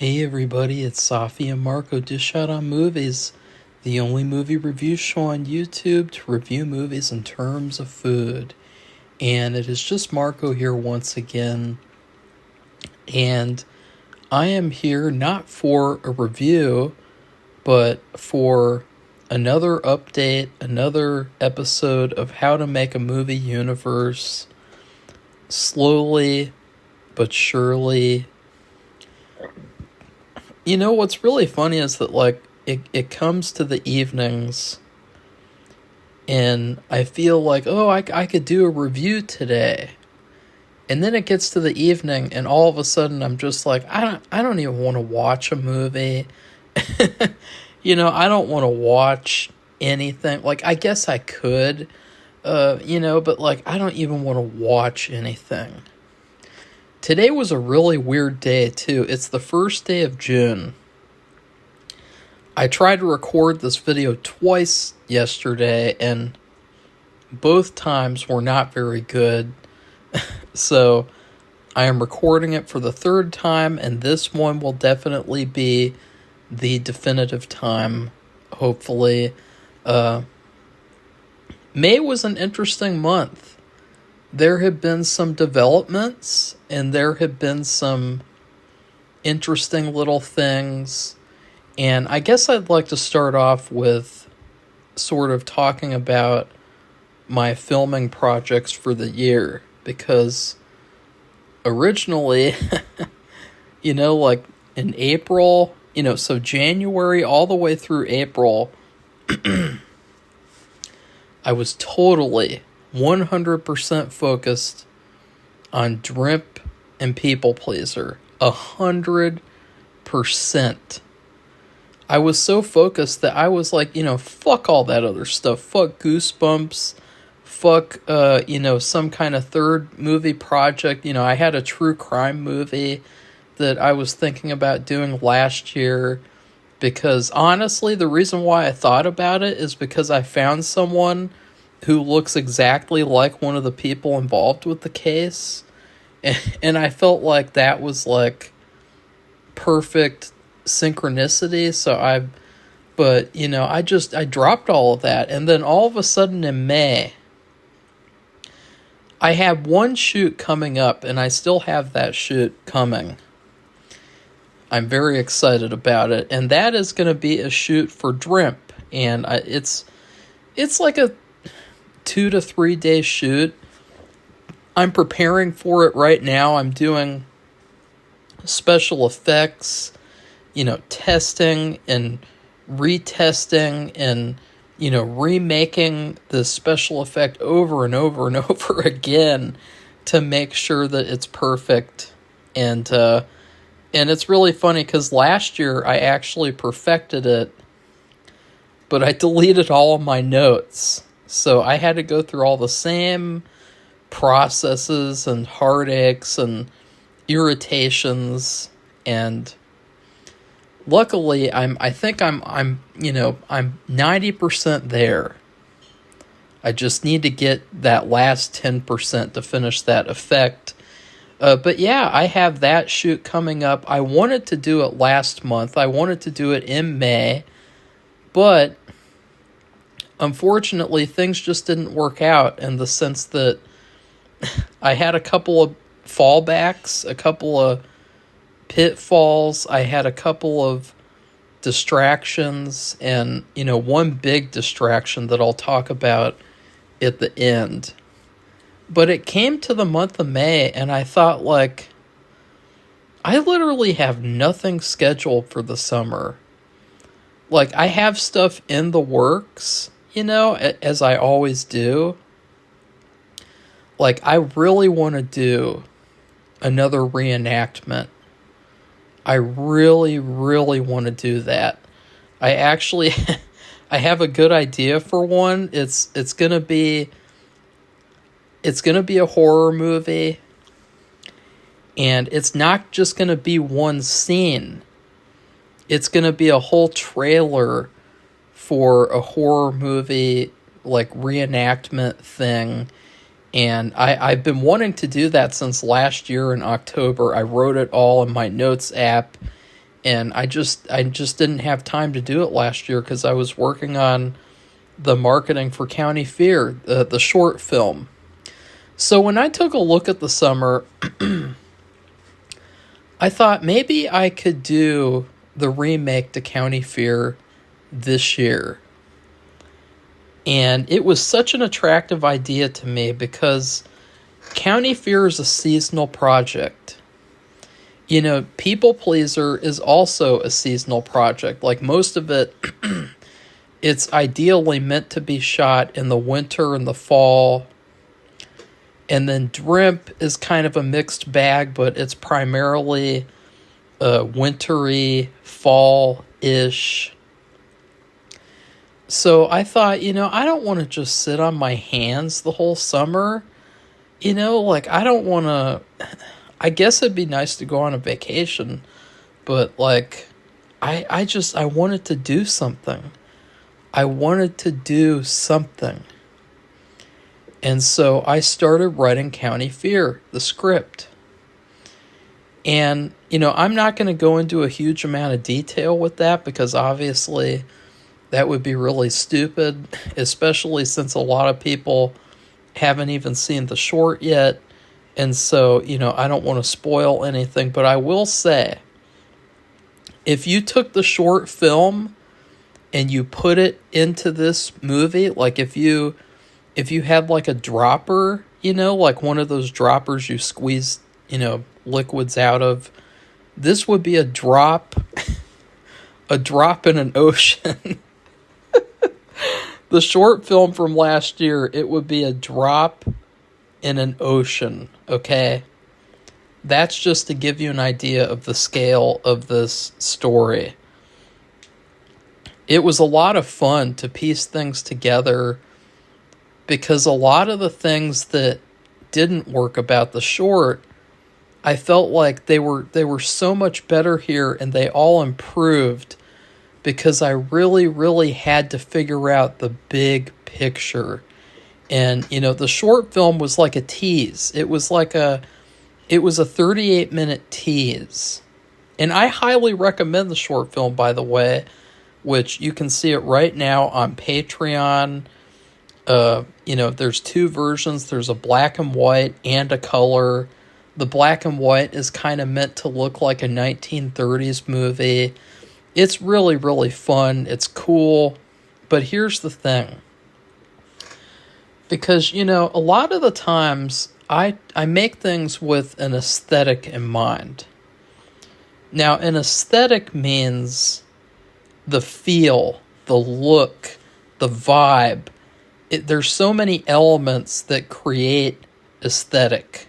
Hey everybody, it's Safi and Marco Dish Out on Movies, the only movie review show on YouTube to review movies in terms of food. And it is just Marco here once again. And I am here not for a review, but for another update, another episode of How to Make a Movie Universe. Slowly but surely. You know, what's really funny is that, it comes to the evenings, and I feel like, I could do a review today. And then it gets to the evening, and all of a sudden I'm just like, I don't even want to watch a movie. I don't want to watch anything. I guess I could, but, I don't even want to watch anything. Today was a really weird day, too. It's the first day of June. I tried to record this video twice yesterday, and both times were not very good. So I am recording it for the third time, and this one will definitely be the definitive time, hopefully. May was an interesting month. There have been some developments, and there have been some interesting little things. And I guess I'd like to start off with sort of talking about my filming projects for the year. Because originally, in April, so January all the way through April, I was totally 100% focused on Drip and People Pleaser. 100%. I was so focused that I was like, fuck all that other stuff. Fuck Goosebumps. Fuck, some kind of third movie project. I had a true crime movie that I was thinking about doing last year. Because honestly, the reason why I thought about it is because I found someone who looks exactly like one of the people involved with the case. And I felt like that was perfect synchronicity. So I dropped all of that. And then all of a sudden in May, I have one shoot coming up, and I still have that shoot coming. I'm very excited about it. And that is going to be a shoot for Drimp. And it's like a 2 to 3 day shoot. I'm preparing for it right now. I'm doing special effects, testing and retesting and, remaking the special effect over and over and over again to make sure that it's perfect. And it's really funny because last year I actually perfected it, but I deleted all of my notes. So I had to go through all the same processes and heartaches and irritations, and luckily I'm 90% there. I just need to get that last 10% to finish that effect. But yeah, I have that shoot coming up. I wanted to do it last month. I wanted to do it in May, but unfortunately, things just didn't work out in the sense that I had a couple of fallbacks, a couple of pitfalls. I had a couple of distractions, and, one big distraction that I'll talk about at the end. But it came to the month of May, and I thought, I literally have nothing scheduled for the summer. I have stuff in the works, as I always do. I really want to do another reenactment. I really, really want to do that. I actually, I have a good idea for one. It's gonna be a horror movie, and it's not just gonna be one scene. It's gonna be a whole trailer for a horror movie, reenactment thing. And I've been wanting to do that since last year in October. I wrote it all in my notes app, And I just didn't have time to do it last year because I was working on the marketing for County Fear, the short film. So when I took a look at the summer, I thought maybe I could do the remake to County Fear this year. And it was such an attractive idea to me because County Fear is a seasonal project. You know, People Pleaser is also a seasonal project. Like most of it, it's ideally meant to be shot in the winter and the fall. And then Drimp is kind of a mixed bag, but it's primarily wintry, fall-ish. So I thought, I don't want to just sit on my hands the whole summer. Like I don't want to... I guess it'd be nice to go on a vacation, but like, I wanted to do something. I wanted to do something. And so I started writing County Fear, the script. And, I'm not going to go into a huge amount of detail with that because obviously that would be really stupid, especially since a lot of people haven't even seen the short yet. And so, I don't want to spoil anything, but I will say, if you took the short film and you put it into this movie, like if you had like a dropper, like one of those droppers you squeeze, liquids out of, this would be a drop in an ocean. The short film from last year, it would be a drop in an ocean, okay? That's just to give you an idea of the scale of this story. It was a lot of fun to piece things together because a lot of the things that didn't work about the short, I felt like they were so much better here and they all improved because I really, really had to figure out the big picture. And, the short film was like a tease. It was a 38-minute tease. And I highly recommend the short film, by the way, which you can see it right now on Patreon. There's two versions. There's a black and white and a color. The black and white is kind of meant to look like a 1930s movie. It's really, really fun. It's cool. But here's the thing. Because, a lot of the times I make things with an aesthetic in mind. Now, an aesthetic means the feel, the look, the vibe. There's so many elements that create aesthetic.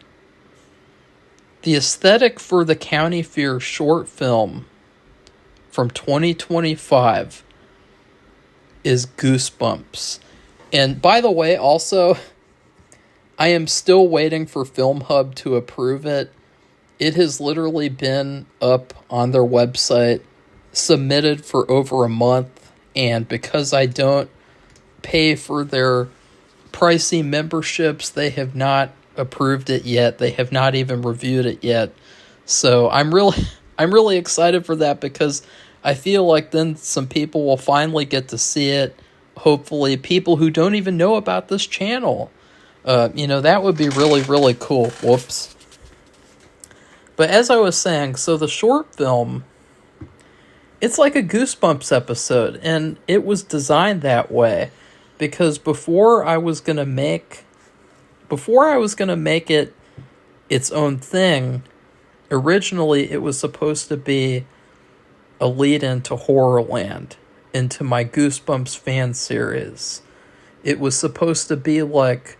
The aesthetic for the County Fear short film from 2025 is goosebumps. And by the way, also, I am still waiting for Film Hub to approve it. It has literally been up on their website, submitted for over a month, and because I don't pay for their pricey memberships, they have not approved it yet. They have not even reviewed it yet. So I'm really excited for that because I feel like then some people will finally get to see it. Hopefully people who don't even know about this channel. That would be really, really cool. Whoops. But as I was saying, so the short film, it's like a Goosebumps episode, and it was designed that way because before I was going to make it its own thing, originally it was supposed to be a lead-in to Horrorland, into my Goosebumps fan series. It was supposed to be like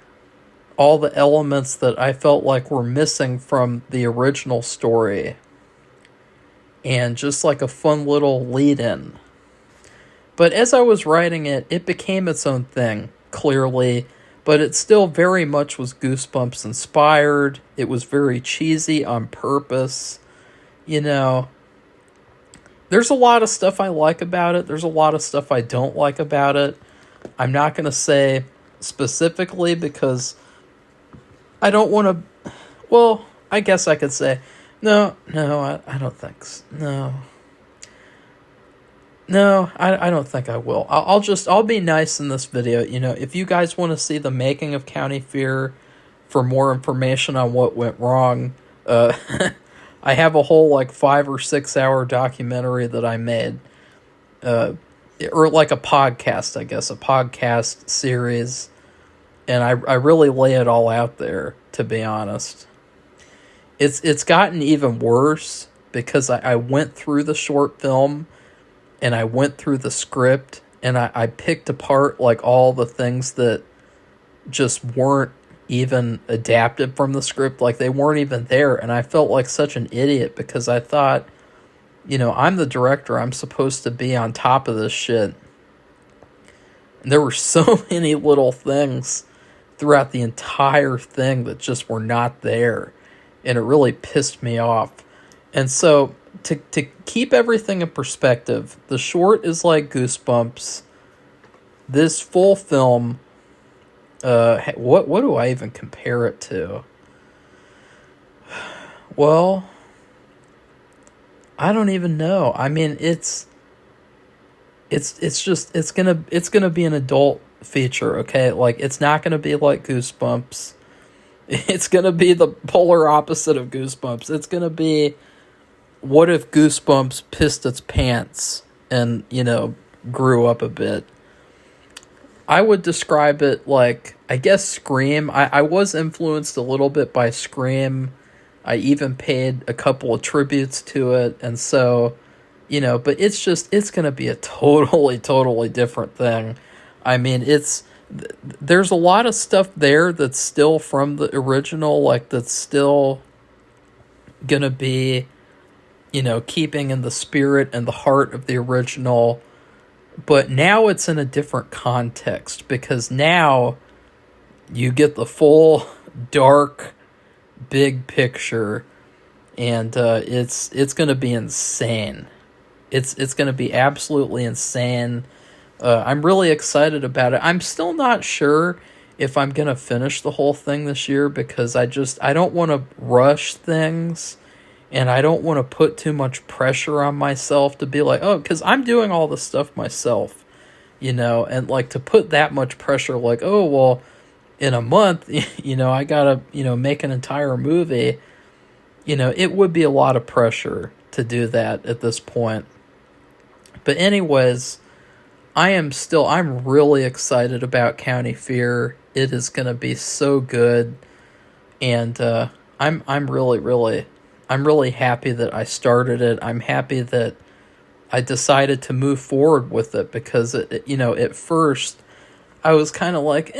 all the elements that I felt like were missing from the original story. And just like a fun little lead-in. But as I was writing it, it became its own thing, clearly. But it still very much was Goosebumps inspired. It was very cheesy on purpose. There's a lot of stuff I like about it. There's a lot of stuff I don't like about it. I'm not going to say specifically because I don't want to... Well, I guess I could say... No, I don't think so. No. No, I don't think I will. I'll be nice in this video. You know, if you guys want to see the making of County Fear for more information on what went wrong, uh, I have a whole like 5 or 6 hour documentary that I made, uh, or like a podcast, I guess, a podcast series, and I really lay it all out there. To be honest, it's gotten even worse because I went through the short film and I went through the script and I picked apart like all the things that just weren't even adapted from the script, like they weren't even there, and I felt like such an idiot because I thought, you know, I'm the director, I'm supposed to be on top of this shit. And there were so many little things throughout the entire thing that just were not there, and it really pissed me off. And so to keep everything in perspective, the short is like Goosebumps. This full film, what do I even compare it to? Well, I don't even know. I mean, it's just it's gonna be an adult feature, okay? Like it's not gonna be like Goosebumps. It's gonna be the polar opposite of Goosebumps. It's gonna be, what if Goosebumps pissed its pants and, you know, grew up a bit? I would describe it like, I guess, Scream. I was influenced a little bit by Scream. I even paid a couple of tributes to it. And so, you know, but it's going to be a totally different thing. I mean, there's a lot of stuff there that's still from the original, like that's still going to be, you know, keeping in the spirit and the heart of the original. But now it's in a different context because now you get the full dark big picture, and it's going to be insane. It's going to be absolutely insane. I'm really excited about it. I'm still not sure if I'm going to finish the whole thing this year because I don't want to rush things. And I don't want to put too much pressure on myself to be like, oh, because I'm doing all this stuff myself, you know, and like to put that much pressure, like, oh, well, in a month, you know, I gotta, you know, make an entire movie, you know, it would be a lot of pressure to do that at this point. But anyways, I'm really excited about County Fear. It is going to be so good. And I'm really happy that I started it. I'm happy that I decided to move forward with it because you know, at first I was kind of like,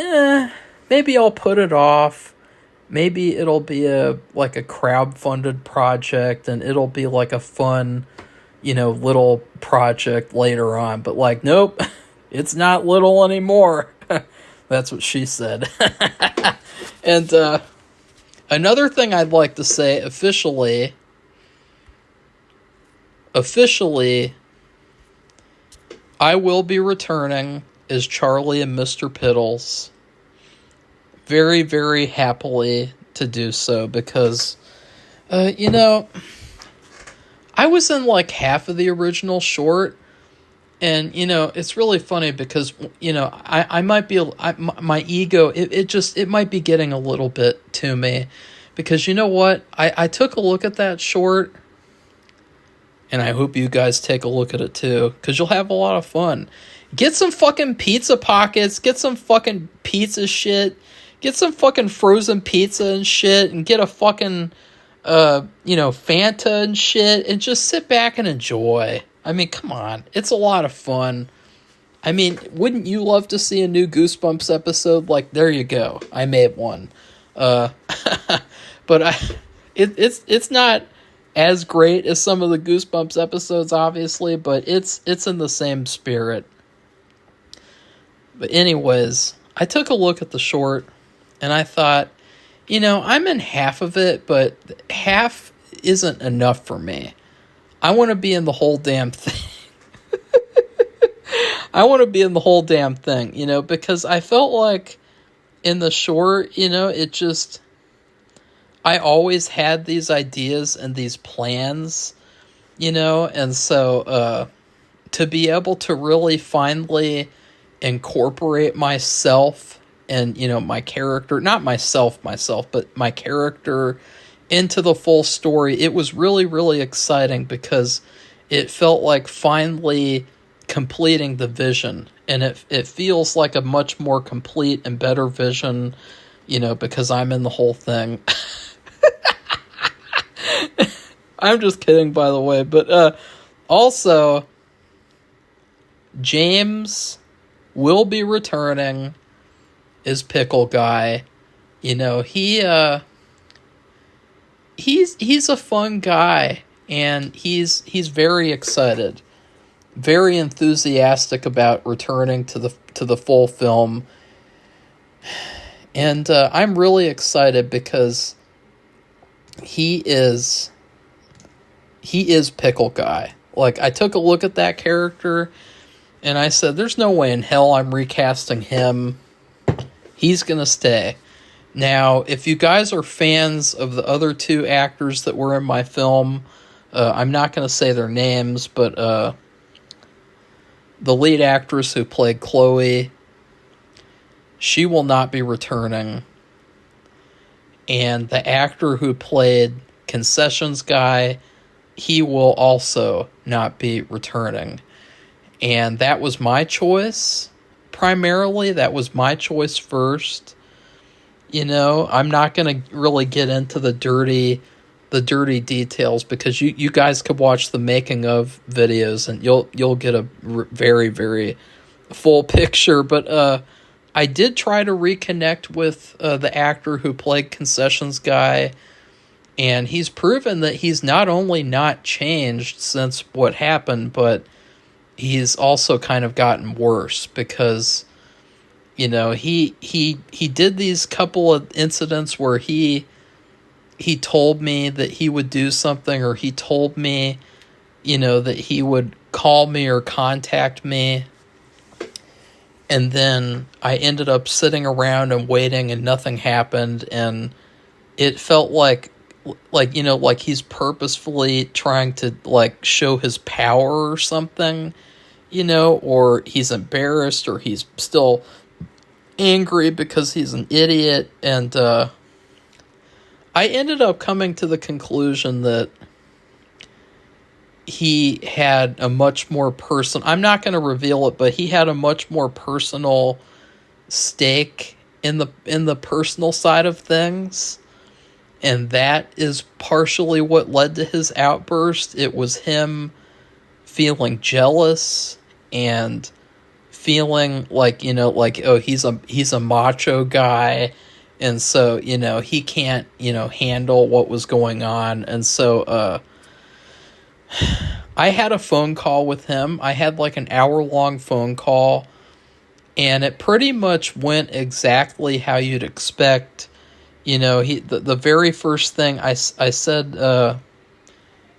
maybe I'll put it off. Maybe it'll be a crowd-funded project and it'll be like a fun, you know, little project later on. But like, nope, it's not little anymore. That's what she said. And another thing I'd like to say officially, I will be returning as Charlie and Mr. Piddles. Very, very happily to do so because, you know, I was in like half of the original short, and, you know, it's really funny because, you know, I might be, my ego, it might be getting a little bit to me because, you know what, I took a look at that short, and I hope you guys take a look at it too because you'll have a lot of fun. Get some fucking pizza pockets, get some fucking pizza shit, get some fucking frozen pizza and shit, and get a fucking, you know, Fanta and shit, and just sit back and enjoy. I mean, come on. It's a lot of fun. I mean, wouldn't you love to see a new Goosebumps episode? Like, there you go. I made one. But it's not as great as some of the Goosebumps episodes, obviously, but it's in the same spirit. But anyways, I took a look at the short, and I thought, you know, I'm in half of it, but half isn't enough for me. I want to be in the whole damn thing. I want to be in the whole damn thing, you know, because I felt like in the short, you know, it just, I always had these ideas and these plans, you know, and so to be able to really finally incorporate myself and, my character, not myself, but my character into the full story, it was really, really exciting because it felt like finally completing the vision. And it feels like a much more complete and better vision, because I'm in the whole thing. I'm just kidding, by the way. But also, James will be returning as Pickle Guy. He's a fun guy, and he's very excited, very enthusiastic about returning to the full film. And I'm really excited because he is Pickle Guy. Like, I took a look at that character and I said, there's no way in hell I'm recasting him. He's gonna stay. Now, if you guys are fans of the other two actors that were in my film, I'm not going to say their names, but the lead actress who played Chloe, she will not be returning. And the actor who played Concessions Guy, he will also not be returning. And that was my choice, primarily. That was my choice first. I'm not going to really get into the dirty details because you guys could watch the making of videos and you'll get a very, very full picture. But I did try to reconnect with the actor who played Concessions Guy, and he's proven that he's not only not changed since what happened, but he's also kind of gotten worse because he did these couple of incidents where he told me that he would do something, or he told me, that he would call me or contact me. And then I ended up sitting around and waiting and nothing happened. And it felt like he's purposefully trying to show his power or something, or he's embarrassed, or he's still angry because he's an idiot. And I ended up coming to the conclusion that he had a much more personal, I'm not going to reveal it, but he had a much more personal stake in the personal side of things. And that is partially what led to his outburst. It was him feeling jealous and feeling oh, he's a macho guy, and so he can't handle what was going on. And so I had a phone call with him. I had an hour-long phone call, and it pretty much went exactly how you'd expect. The very first thing I said,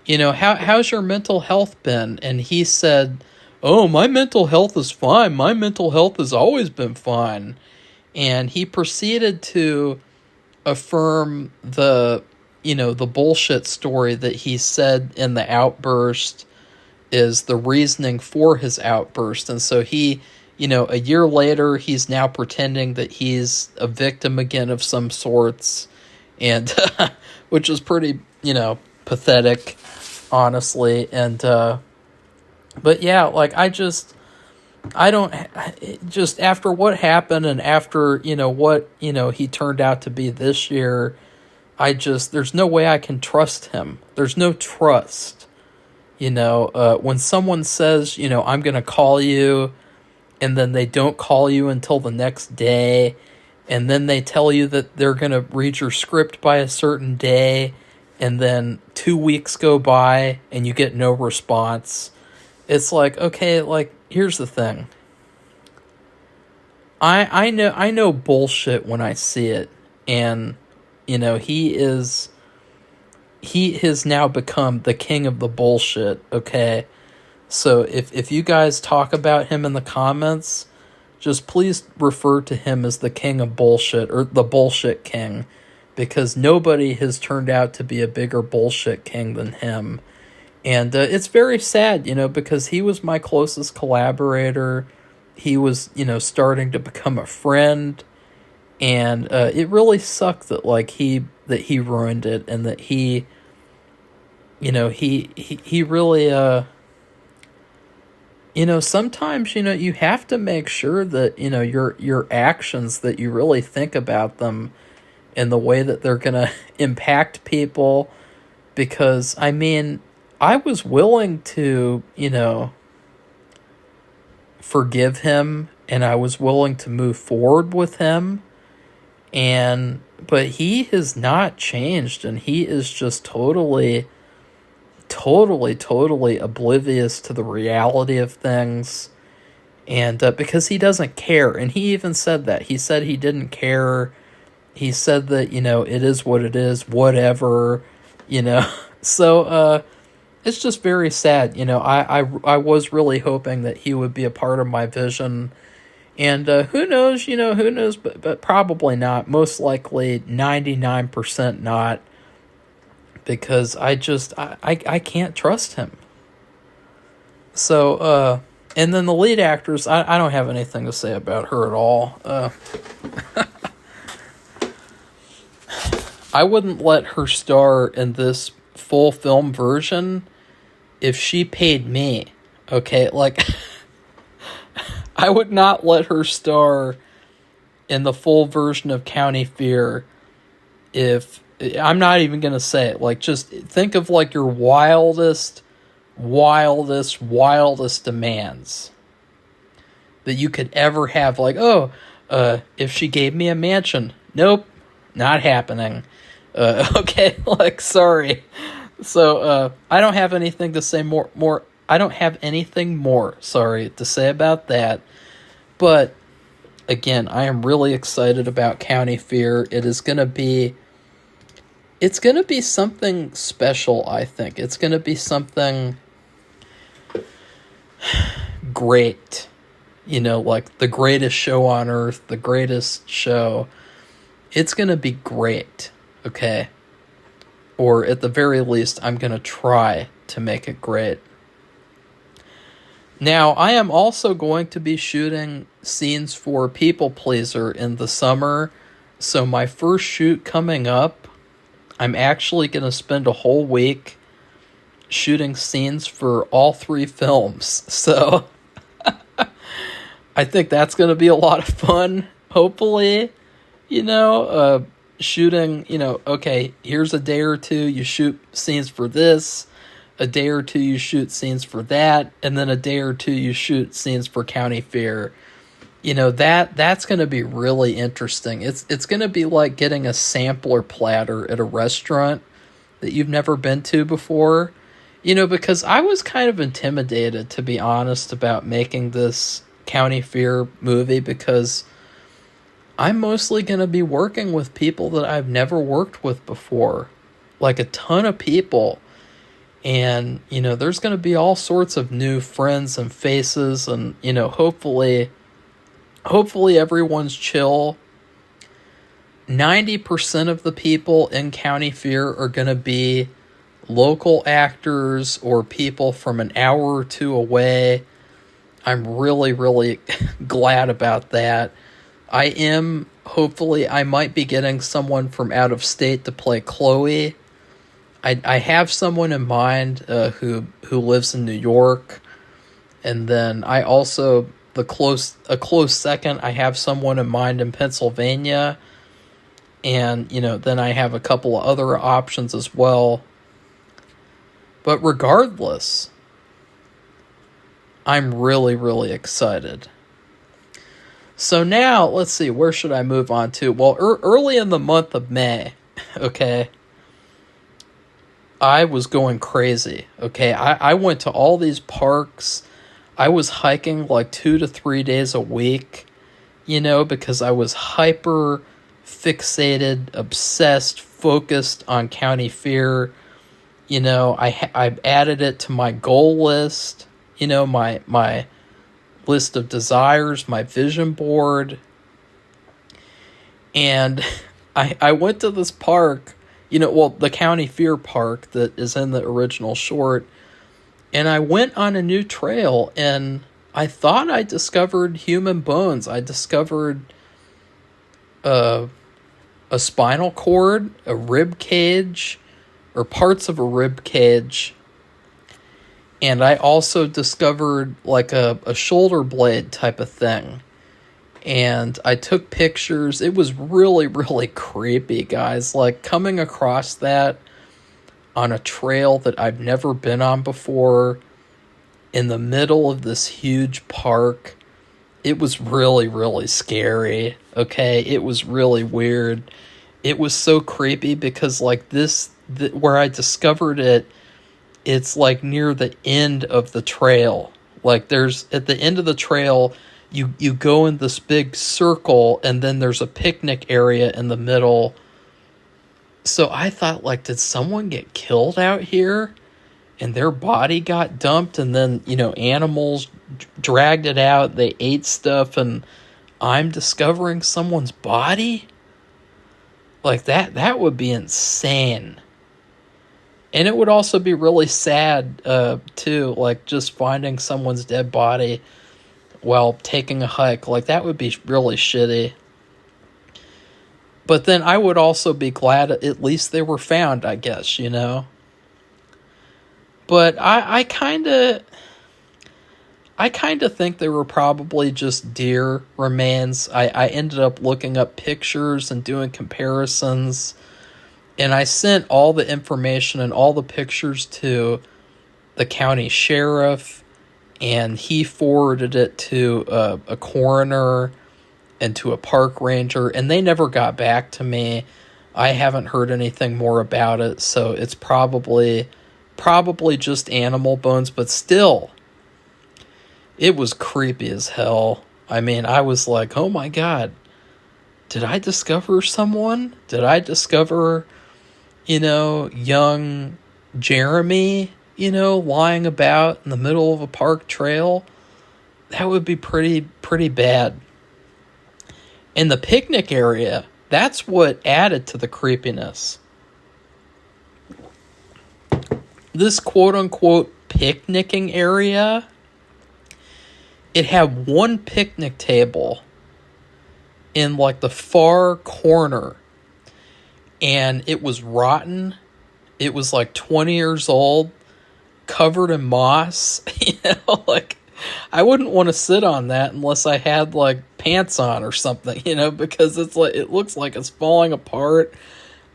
how's your mental health been? And he said, oh, my mental health is fine. My mental health has always been fine. And he proceeded to affirm the bullshit story that he said in the outburst is the reasoning for his outburst. And so he, a year later, he's now pretending that he's a victim again of some sorts, and which is pretty, pathetic, honestly. And but yeah, just after what happened and after, what, he turned out to be this year, there's no way I can trust him. There's no trust. When someone says, I'm going to call you, and then they don't call you until the next day, and then they tell you that they're going to read your script by a certain day, and then 2 weeks go by and you get no response. It's okay, here's the thing. I know bullshit when I see it, and he has now become the king of the bullshit, okay? So if you guys talk about him in the comments, just please refer to him as the king of bullshit, or the bullshit king, because nobody has turned out to be a bigger bullshit king than him. And it's very sad, because he was my closest collaborator. He was, starting to become a friend, and it really sucked that he ruined it, and that he really sometimes you have to make sure that your actions, that you really think about them in the way that they're gonna impact people. Because I mean, I was willing to forgive him, and I was willing to move forward with him, but he has not changed, and he is just totally oblivious to the reality of things. And because he doesn't care, and he even said that. He said he didn't care. He said that, it is what it is, whatever, So it's just very sad. I was really hoping that he would be a part of my vision. And who knows, but probably not. Most likely 99% not. Because I can't trust him. So, and then the lead actress, I don't have anything to say about her at all. I wouldn't let her star in this full film version if she paid me. Okay, I would not let her star in the full version of County Fear if... I'm not even going to say it. Just think of your wildest demands that you could ever have. If she gave me a mansion. Nope, not happening. Okay, sorry. So, I don't have anything to say more. I don't have anything more, to say about that. But, again, I am really excited about County Fear. It's going to be something special, I think. It's going to be something great. The greatest show on earth, the greatest show. It's going to be great, okay? Or at the very least, I'm going to try to make it great. Now, I am also going to be shooting scenes for People Pleaser in the summer. So my first shoot coming up, I'm actually going to spend a whole week shooting scenes for all 3 films. So I think that's going to be a lot of fun, hopefully. Shooting, okay, here's a day or two, you shoot scenes for this. A day or two, you shoot scenes for that. And then a day or two, you shoot scenes for County Fair. That's going to be really interesting. It's going to be like getting a sampler platter at a restaurant that you've never been to before. Because I was kind of intimidated, to be honest, about making this County Fair movie, because I'm mostly going to be working with people that I've never worked with before. A ton of people. And, there's going to be all sorts of new friends and faces, and, hopefully everyone's chill. 90% of the people in County Fear are going to be local actors or people from an hour or two away. I'm really, really glad about that. Hopefully I might be getting someone from out of state to play Chloe. I have someone in mind who lives in New York. And then I also... a close second, I have someone in mind in Pennsylvania. And, then I have a couple of other options as well. But regardless, I'm really, really excited. So now, let's see, where should I move on to? Well, early in the month of May, okay, I was going crazy, okay? I went to all these parks. I was hiking 2 to 3 days a week, because I was hyper fixated, obsessed, focused on County Fear. I added it to my goal list, my list of desires, my vision board. And I went to this park, the County Fear Park that is in the original short, And I went on a new trail, and I thought I discovered human bones. I discovered a spinal cord, a rib cage, or parts of a rib cage. And I also discovered like a shoulder blade type of thing. And I took pictures. It was really, really creepy, guys. Like, coming across that on a trail that I've never been on before, in the middle of this huge park, it was really, really scary. Okay, it was really weird. It was so creepy because, like, where I discovered it, it's like near the end of the trail. Like, there's at the end of the trail, you go in this big circle, and then there's a picnic area in the middle. So I thought, like, did someone get killed out here and their body got dumped, and then, animals dragged it out, they ate stuff, and I'm discovering someone's body? Like, that would be insane. And it would also be really sad, too, like, just finding someone's dead body while taking a hike. Like, that would be really shitty. But then I would also be glad at least they were found, I guess, But I kind of think they were probably just deer remains. I ended up looking up pictures and doing comparisons, and I sent all the information and all the pictures to the county sheriff, and he forwarded it to a coroner and to a park ranger, and they never got back to me. I haven't heard anything more about it, so it's probably just animal bones, but still, it was creepy as hell. I mean, I was like, oh my God, did I discover someone? Did I discover, young Jeremy, lying about in the middle of a park trail? That would be pretty bad. In the picnic area, that's what added to the creepiness. This quote-unquote picnicking area, it had one picnic table in, like, the far corner, and it was rotten. It was like 20 years old, covered in moss. Like, I wouldn't want to sit on that unless I had, like, pants on or something, because it's like, it looks like it's falling apart.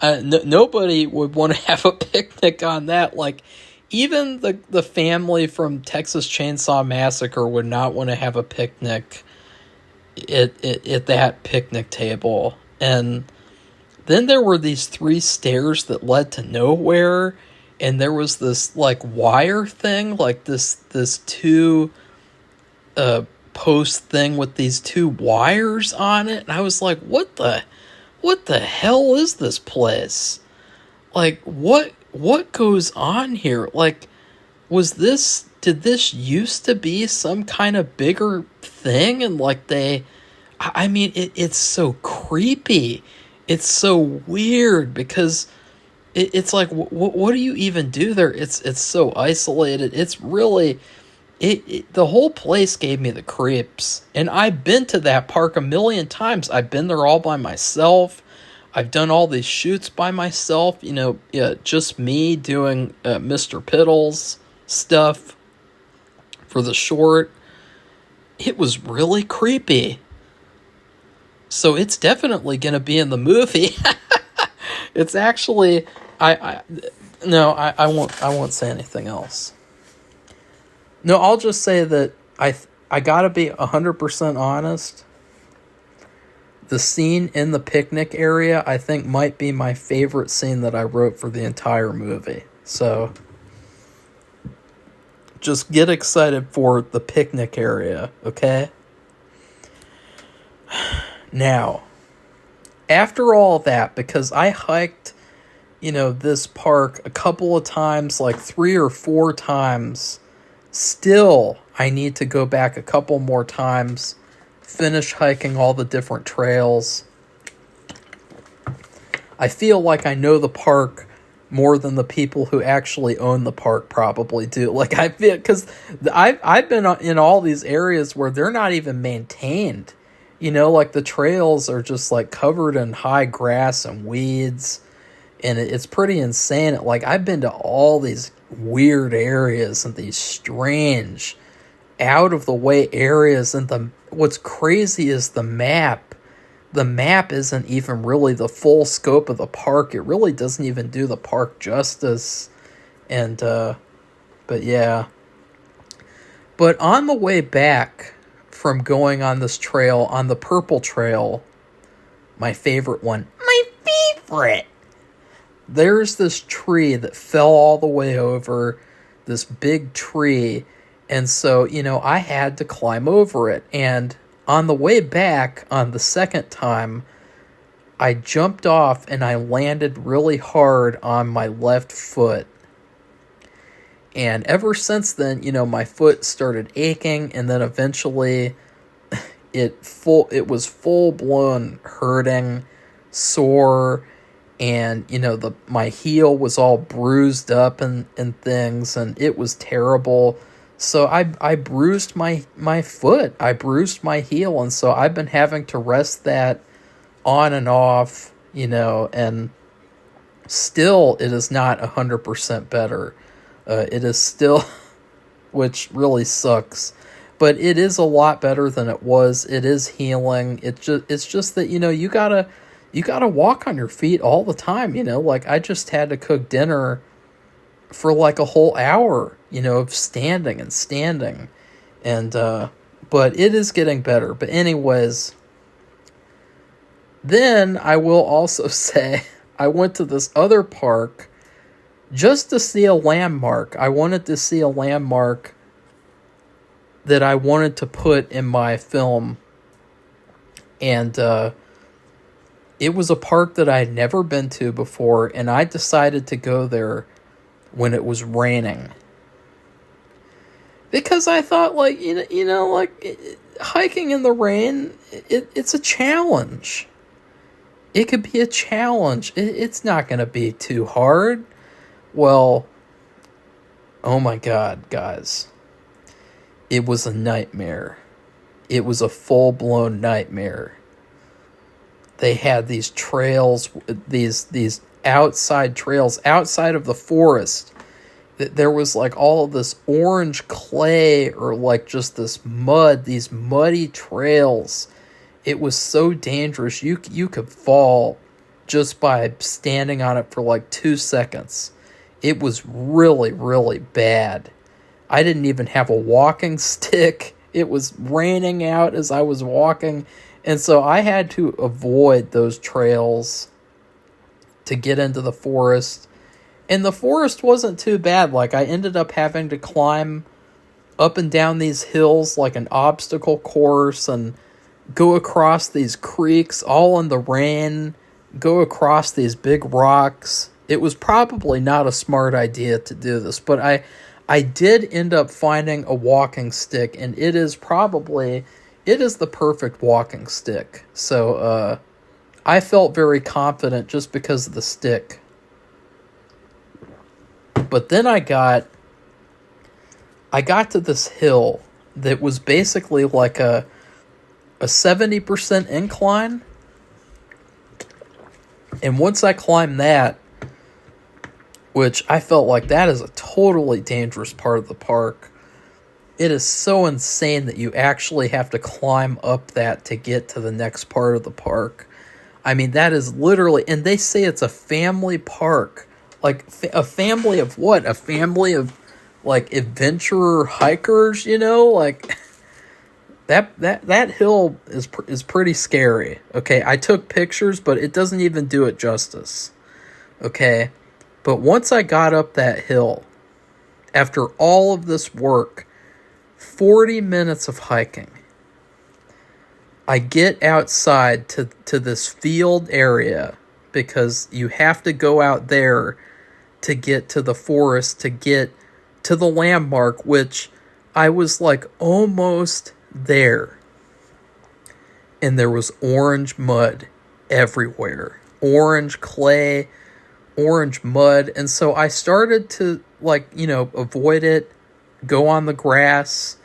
Nobody would want to have a picnic on that. Like, even the family from Texas Chainsaw Massacre would not want to have a picnic at that picnic table. And then there were these 3 stairs that led to nowhere, and there was this, like, wire thing, like this 2 post thing with these 2 wires on it. And I was like, what the hell is this place? Like, what goes on here? Like, did this used to be some kind of bigger thing? And, like, it's so creepy. It's so weird because it's like, what do you even do there? It's so isolated. It's really, the whole place gave me the creeps. And I've been to that park a million times. I've been there all by myself. I've done all these shoots by myself, just me doing Mr. Piddles stuff for the short. It was really creepy. So it's definitely going to be in the movie. It's actually, I won't say anything else. No, I'll just say that I gotta be 100% honest. The scene in the picnic area, I think, might be my favorite scene that I wrote for the entire movie. So, just get excited for the picnic area, okay? Now, after all that, because I hiked, this park a couple of times, like 3 or 4 times, still, I need to go back a couple more times, finish hiking all the different trails. I feel like I know the park more than the people who actually own the park probably do. Like, I feel, because I've been in all these areas where they're not even maintained. You know, like the trails are just like covered in high grass and weeds, and it's pretty insane. Like, I've been to all these weird areas and these strange, out of the way areas, and what's crazy is the map. The map isn't even really the full scope of the park. It really doesn't even do the park justice. And, but yeah. But on the way back from going on this trail, on the Purple Trail, my favorite one, there's this tree that fell all the way over, this big tree. And so, you know, I had to climb over it. And on the way back, on the second time, I jumped off and I landed really hard on my left foot. And ever since then, you know, my foot started aching, and then eventually it was full-blown hurting, sore, and, you know, my heel was all bruised up and things, and it was terrible. So I bruised my foot. I bruised my heel, and so I've been having to rest that on and off, you know, and still it is not 100% better. It is still, which really sucks, but it is a lot better than it was. It is healing. It's just that, you know, you gotta walk on your feet all the time, you know. Like, I just had to cook dinner for like a whole hour, you know, of standing. And but it is getting better. But anyways, then I will also say I went to this other park just to see a landmark. I wanted to see a landmark that I wanted to put in my film. And it was a park that I had never been to before, and I decided to go there when it was raining, because I thought, like, you know, like, hiking in the rain, it's a challenge. It could be a challenge. It's not going to be too hard. Well, oh my God, guys, it was a nightmare. It was a full-blown nightmare. They had these trails, these outside trails outside of the forest. There was like all of this orange clay, or like just this mud, these muddy trails. It was so dangerous. You could fall just by standing on it for like 2 seconds. It was really, really bad. I didn't even have a walking stick. It was raining out as I was walking, and so I had to avoid those trails to get into the forest. And the forest wasn't too bad. Like, I ended up having to climb up and down these hills like an obstacle course, and go across these creeks all in the rain, go across these big rocks. It was probably not a smart idea to do this, but I did end up finding a walking stick, and it is the perfect walking stick. So I felt very confident just because of the stick. But then I got to this hill that was basically like a 70% incline. And once I climbed that, which I felt like that is a totally dangerous part of the park. It is so insane that you actually have to climb up that to get to the next part of the park. I mean, that is literally, and they say it's a family park. Like, a family of what? A family of, like, adventurer hikers, you know? Like, that hill is pretty scary. Okay, I took pictures, but it doesn't even do it justice. Okay? But once I got up that hill, after all of this work, 40 minutes of hiking, I get outside to this field area, because you have to go out there to get to the forest, to get to the landmark, which I was like almost there. And there was orange mud everywhere. Orange clay, orange mud. And so I started to, like, avoid it, go on the grass.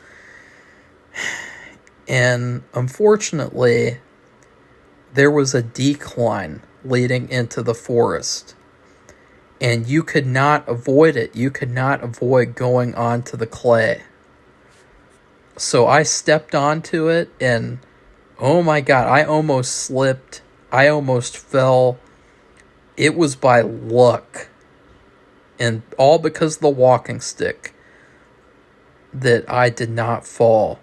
And unfortunately, there was a decline leading into the forest. And you could not avoid it. You could not avoid going onto the clay. So I stepped onto it, and oh my God, I almost slipped. I almost fell. It was by luck, and all because of the walking stick, that I did not fall.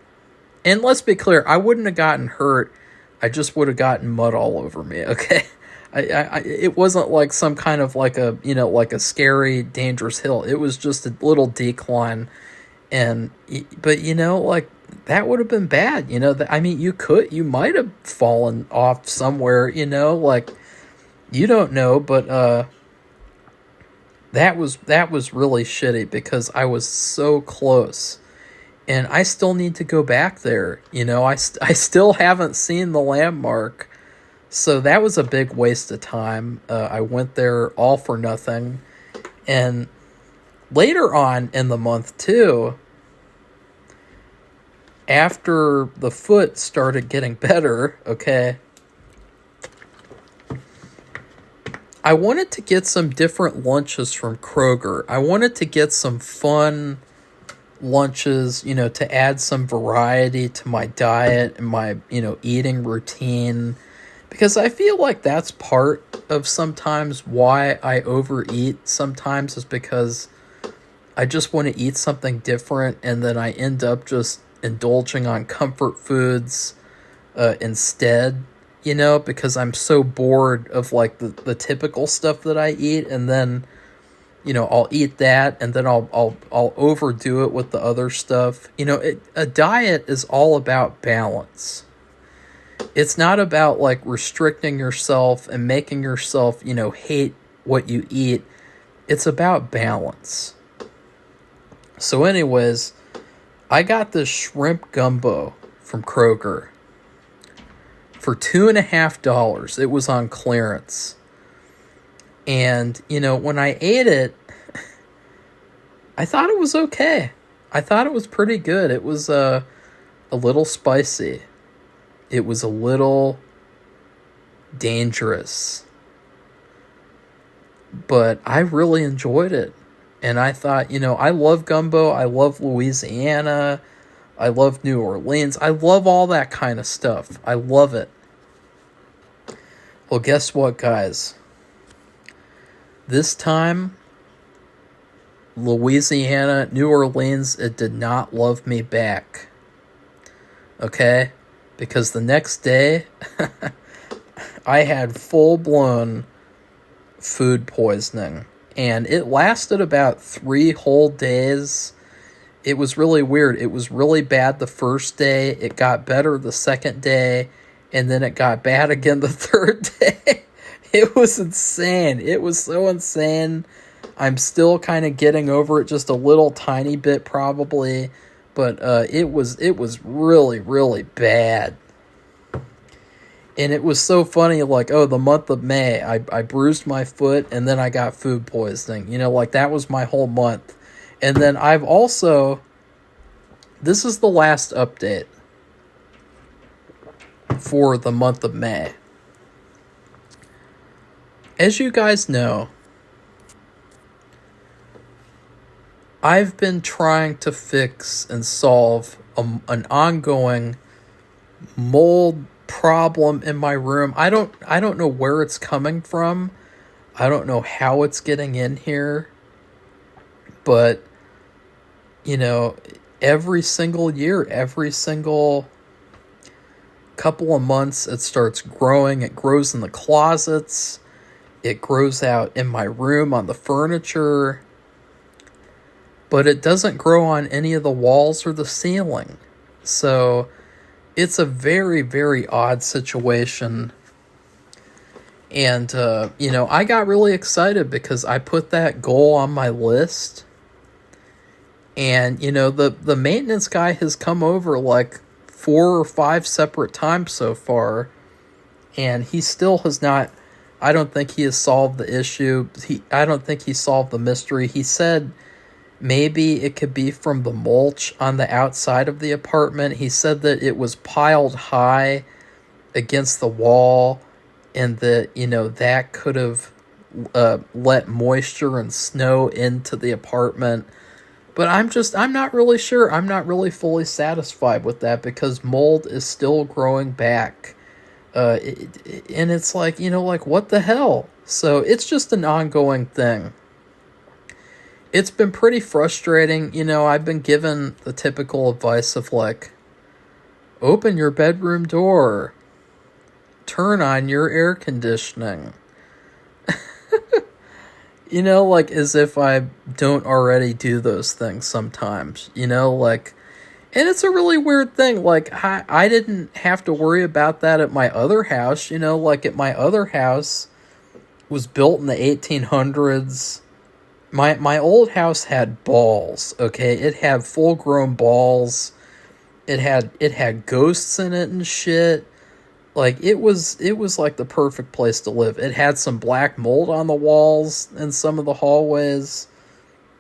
And let's be clear, I wouldn't have gotten hurt. I just would have gotten mud all over me, okay? It wasn't like some kind of like a scary, dangerous hill. It was just a little decline. But like, that would have been bad, you might have fallen off somewhere, like, you don't know, but that was really shitty because I was so close. And I still need to go back there. I still haven't seen the landmark. So that was a big waste of time. I went there all for nothing. And later on in the month, too, after the foot started getting better, okay, I wanted to get some different lunches from Kroger. I wanted to get some fun lunches, to add some variety to my diet and my, eating routine. Because I feel like that's part of sometimes why I overeat sometimes, is because I just want to eat something different, and then I end up just indulging on comfort foods instead, because I'm so bored of like the typical stuff that I eat, and then I'll eat that, and then I'll overdo it with the other stuff. A diet is all about balance. It's not about like restricting yourself and making yourself, hate what you eat. It's about balance. So anyways, I got this shrimp gumbo from Kroger for $2.50. It was on clearance. And, when I ate it, I thought it was okay. I thought it was pretty good. It was a little spicy. It was a little dangerous. But I really enjoyed it. And I thought, I love gumbo. I love Louisiana. I love New Orleans. I love all that kind of stuff. I love it. Well, guess what, guys? This time, Louisiana, New Orleans, it did not love me back. Okay? Because the next day, I had full-blown food poisoning. And it lasted about 3 whole days. It was really weird. It was really bad the first day. It got better the second day. And then it got bad again the third day. It was insane. It was so insane. I'm still kind of getting over it just a little tiny bit probably. But it was really, really bad. And it was so funny, like, the month of May, I bruised my foot, and then I got food poisoning. Like, that was my whole month. And then I've also, this is the last update for the month of May. As you guys know, I've been trying to fix and solve an ongoing mold problem in my room. I don't know where it's coming from. I don't know how it's getting in here. But every single year, every single couple of months, it starts growing. It grows in the closets. It grows out in my room on the furniture. But it doesn't grow on any of the walls or the ceiling. So it's a very, very odd situation. And, I got really excited because I put that goal on my list. And, the maintenance guy has come over like 4 or 5 separate times so far. And he still has not I don't think he has solved the issue. I don't think he solved the mystery. He said maybe it could be from the mulch on the outside of the apartment. He said that it was piled high against the wall, and that, that could have let moisture and snow into the apartment. But I'm not really sure. I'm not really fully satisfied with that, because mold is still growing back. And it's like, what the hell? So it's just an ongoing thing. It's been pretty frustrating. I've been given the typical advice of like, open your bedroom door, turn on your air conditioning. Like as if I don't already do those things sometimes, like, and it's a really weird thing. Like, I didn't have to worry about that at my other house, like at my other house was built in the 1800s. My old house had balls, okay? It had full-grown balls. It had ghosts in it and shit. Like, it was like the perfect place to live. It had some black mold on the walls in some of the hallways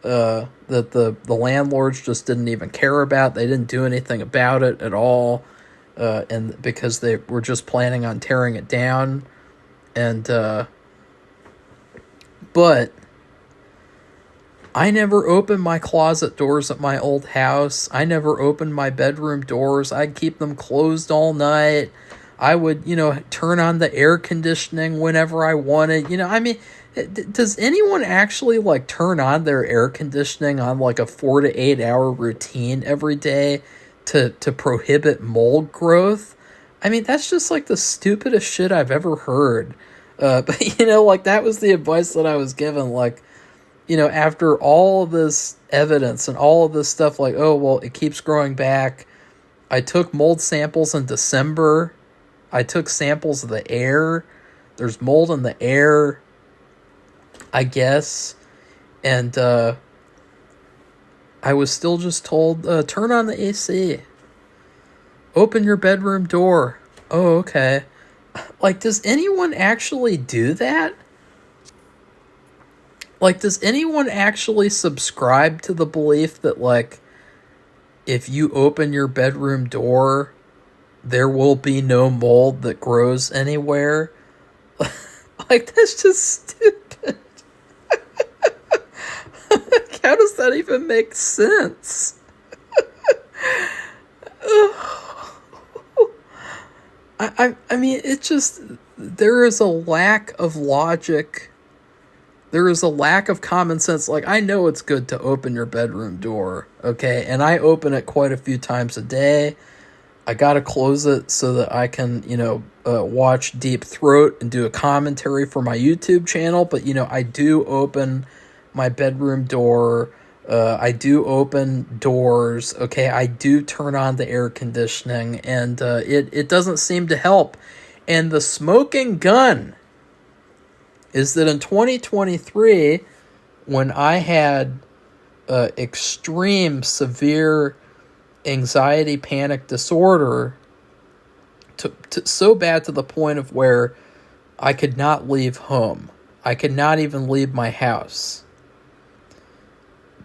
that the landlords just didn't even care about. They didn't do anything about it at all, and because they were just planning on tearing it down. And but I never opened my closet doors at my old house. I never opened my bedroom doors. I'd keep them closed all night. I would, turn on the air conditioning whenever I wanted. Does anyone actually, like, turn on their air conditioning on, like, a 4 to 8 hour routine every day to prohibit mold growth? I mean, that's just, like, the stupidest shit I've ever heard. But, like, that was the advice that I was given, like, after all of this evidence and all of this stuff, like, oh, well, it keeps growing back. I took mold samples in December. I took samples of the air. There's mold in the air, I guess. And I was still just told, turn on the AC. Open your bedroom door. Oh, okay. Like, does anyone actually do that? Like, does anyone actually subscribe to the belief that, like, if you open your bedroom door, there will be no mold that grows anywhere? Like, that's just stupid. How does that even make sense? I mean, it just, there is a lack of logic. There is a lack of common sense. Like, I know it's good to open your bedroom door, okay? And I open it quite a few times a day. I gotta close it so that I can, watch Deep Throat and do a commentary for my YouTube channel. But, I do open my bedroom door. I do open doors, okay? I do turn on the air conditioning, and it doesn't seem to help. And the smoking gun is that in 2023, when I had extreme, severe anxiety panic disorder, to so bad to the point of where I could not leave home. I could not even leave my house.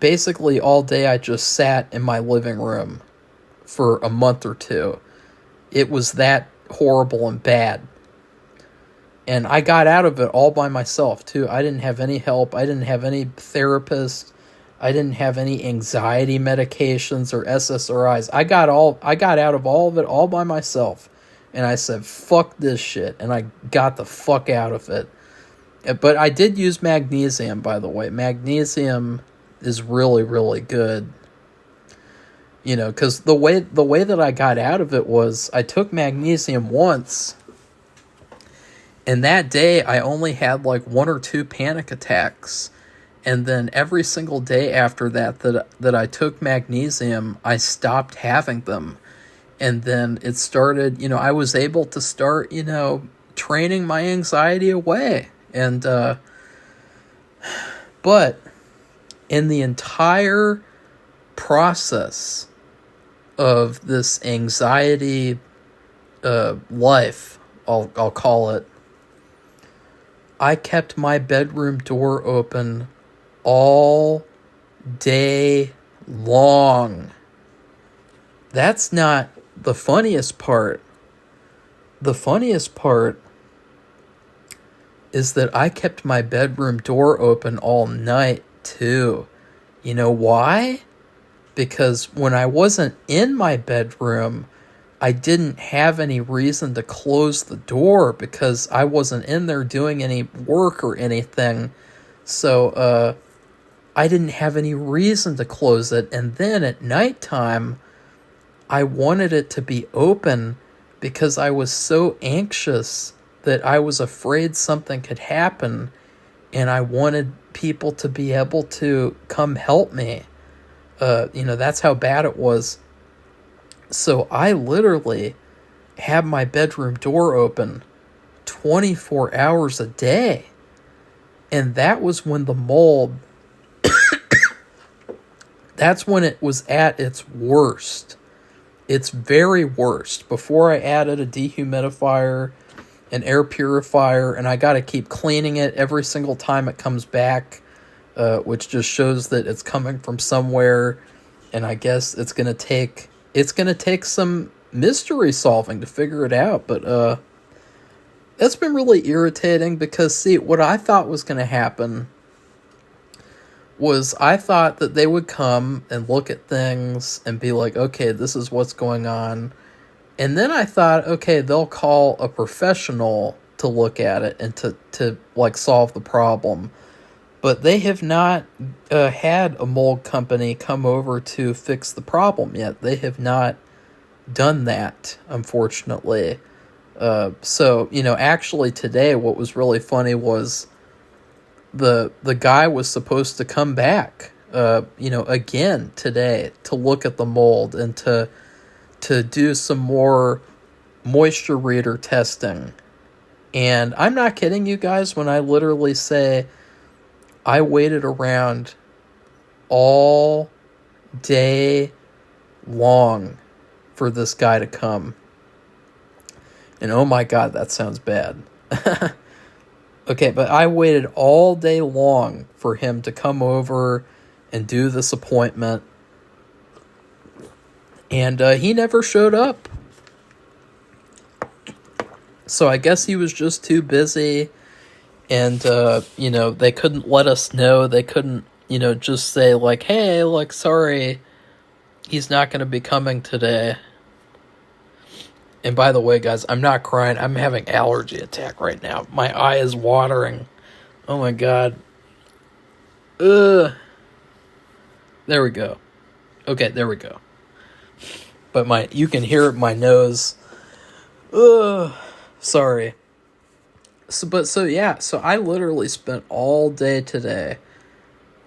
Basically, all day I just sat in my living room for a month or two. It was that horrible and bad. And I got out of it all by myself, too. I didn't have any help. I didn't have any therapist. I didn't have any anxiety medications or SSRIs. I got out of all of it all by myself. And I said, fuck this shit. And I got the fuck out of it. But I did use magnesium, by the way. Magnesium is really, really good. Because the way that I got out of it was I took magnesium once. And that day, I only had like 1 or 2 panic attacks. And then every single day after that I took magnesium, I stopped having them. And then it started, I was able to start, training my anxiety away. And, but in the entire process of this anxiety life, I'll call it, I kept my bedroom door open all day long. That's not the funniest part. The funniest part is that I kept my bedroom door open all night too. You know why? Because when I wasn't in my bedroom, I didn't have any reason to close the door because I wasn't in there doing any work or anything. So I didn't have any reason to close it. And then at nighttime, I wanted it to be open because I was so anxious that I was afraid something could happen, and I wanted people to be able to come help me. That's how bad it was. So I literally had my bedroom door open 24 hours a day. And that was when the mold, that's when it was at its worst. Its very worst. Before I added a dehumidifier, an air purifier, and I got to keep cleaning it every single time it comes back, which just shows that it's coming from somewhere. And I guess it's gonna take some mystery solving to figure it out. But that's been really irritating because, see, what I thought was gonna happen was I thought that they would come and look at things and be like, okay, this is what's going on. And then I thought, okay, they'll call a professional to look at it and to like solve the problem. But they have not had a mold company come over to fix the problem yet. They have not done that, unfortunately. So, actually today what was really funny was the guy was supposed to come back, again today to look at the mold and to do some more moisture reader testing. And I'm not kidding you guys when I literally say I waited around all day long for this guy to come. And oh my God, that sounds bad. Okay, but I waited all day long for him to come over and do this appointment. And he never showed up. So I guess he was just too busy. And, they couldn't let us know. They couldn't, just say, like, hey, like, sorry, he's not going to be coming today. And by the way, guys, I'm not crying. I'm having allergy attack right now. My eye is watering. Oh, my God. Ugh. There we go. Okay, there we go. But you can hear it in my nose. Ugh. Sorry. So I literally spent all day today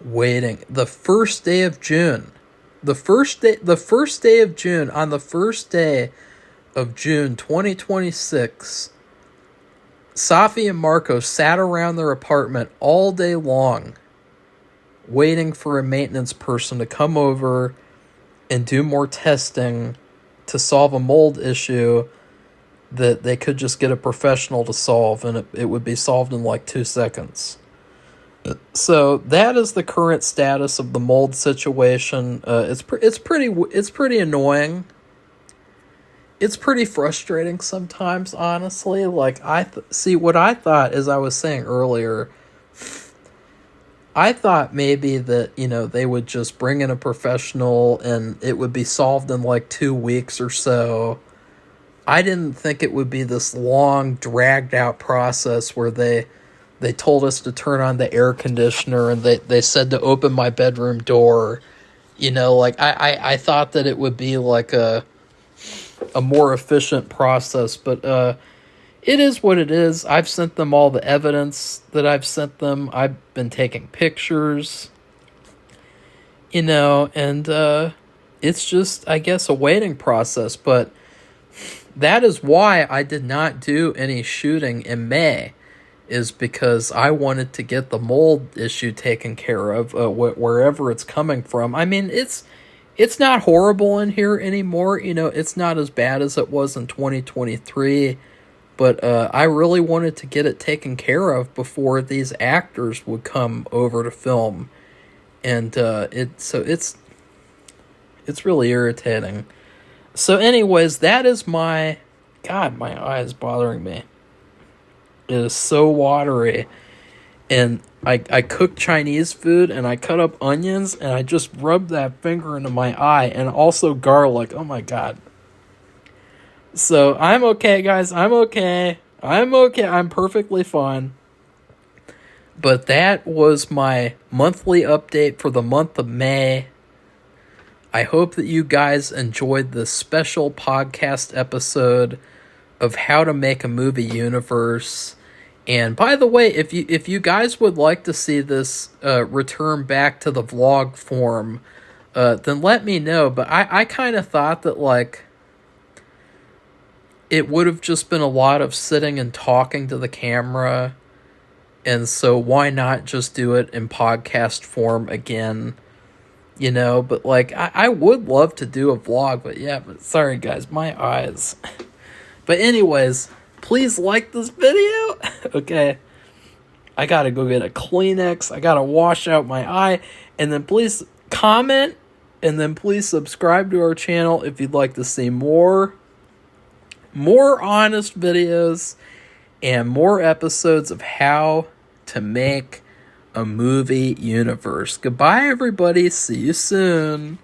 waiting. The first day of June. On the first day of June 2026, Safi and Marco sat around their apartment all day long waiting for a maintenance person to come over and do more testing to solve a mold issue that they could just get a professional to solve, and it would be solved in like 2 seconds. So that is the current status of the mold situation. It's pretty annoying. It's pretty frustrating sometimes, honestly. Like, see, what I thought, as I was saying earlier, I thought maybe that, they would just bring in a professional and it would be solved in like 2 weeks or so. I didn't think it would be this long, dragged out process where they told us to turn on the air conditioner and they said to open my bedroom door. I thought that it would be like a more efficient process, but it is what it is. I've sent them all the evidence that I've sent them. I've been taking pictures, and it's just, I guess, a waiting process. But that is why I did not do any shooting in May, is because I wanted to get the mold issue taken care of, wherever it's coming from. I mean, it's not horrible in here anymore. It's not as bad as it was in 2023. But I really wanted to get it taken care of before these actors would come over to film. And it's really irritating. So anyways, that is my... God, my eye is bothering me. It is so watery. And I cook Chinese food, and I cut up onions, and I just rub that finger into my eye, and also garlic. Oh my God. So I'm okay, guys. I'm okay. I'm perfectly fine. But that was my monthly update for the month of May. I hope that you guys enjoyed this special podcast episode of how to make a movie universe. And by the way, if you guys would like to see this return back to the vlog form, then let me know. But I kind of thought that, like, it would have just been a lot of sitting and talking to the camera. And so why not just do it in podcast form again? You know, but like, I would love to do a vlog, but sorry guys, my eyes. But anyways, please like this video. Okay. I gotta go get a Kleenex. I gotta wash out my eye. And then please comment. And then please subscribe to our channel if you'd like to see more honest videos and more episodes of how to make a movie universe. Goodbye, everybody. See you soon.